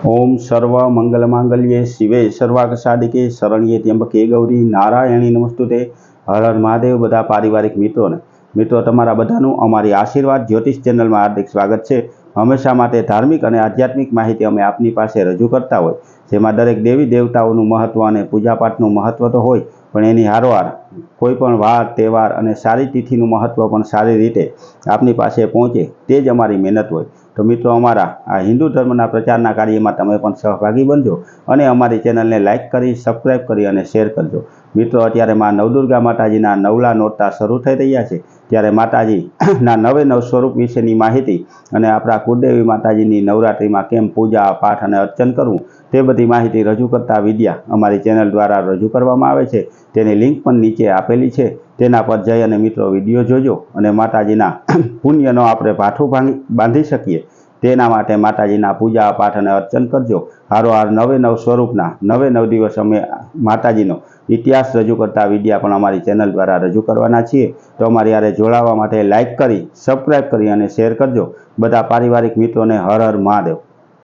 ओम सर्व मंगल मांगल्ये शिवे सर्वार्थ साधिके शरण्ये त्र्यंबके गौरी नारायणी नमस्तुते। हर हर महादेव। बधा पारिवारिक मित्रों तमारा बधानुं अमारी आशीर्वाद ज्योतिष चेनल में हार्दिक स्वागत है। हमेशा माटे धार्मिक और आध्यात्मिक माहिती अमे आपनी पासे रजू करता होय, जेमां दरेक देवी देवताओनुं महत्व अने पूजापाठनुं महत्व तो होय, पण एनी हारोहार कोईपण वार तहेवार अने सारी तिथिनुं महत्व पण सारी रीते आपनी पासे पहोंचे ते ज अमारी मेहनत होय। तो मित्रों अमारा आ हिंदू धर्मना प्रचारना कार्यमां तमे पण सहभागी बनजो अने अमारी चेनलने लाइक करी सब्सक्राइब करी अने शेर करजो। मित्रों अत्यारे मां नवदुर्गा माताजीना नवला नोरता शरू थई रह्या छे, त्यारे माताजीना नवे नव स्वरूप विशेनी माहिती अने आपणा कुलदेवी माताजीनी नवरात्रिमां केम पूजा पाठ अने अर्चन करवुं ते बधी माहिती रजू करता विडिया अमारी चेनल द्वारा रजू करवामां आवे छे। तेनी लिंक पण नीचे आपेली छे, तेना पर जई अने मित्रों विडियो जोजो अने माताजीना पुण्यनो आपणे भाठुं बांधी शकीए तेना माटे माताजीना पूजा पाठ अने अर्चन करजो। हारोहार नवे नव स्वरूपना नवे नव दिवस अमे माताजीनो इतिहास रजू करता विडिया पण अमारी चेनल द्वारा रजू करवाना छीए। तो अमारी हारे जोड़ावा माटे लाइक करी सब्सक्राइब करी अने शेर करजो। बधा पारिवारिक मित्रों ने हर हर महादेव।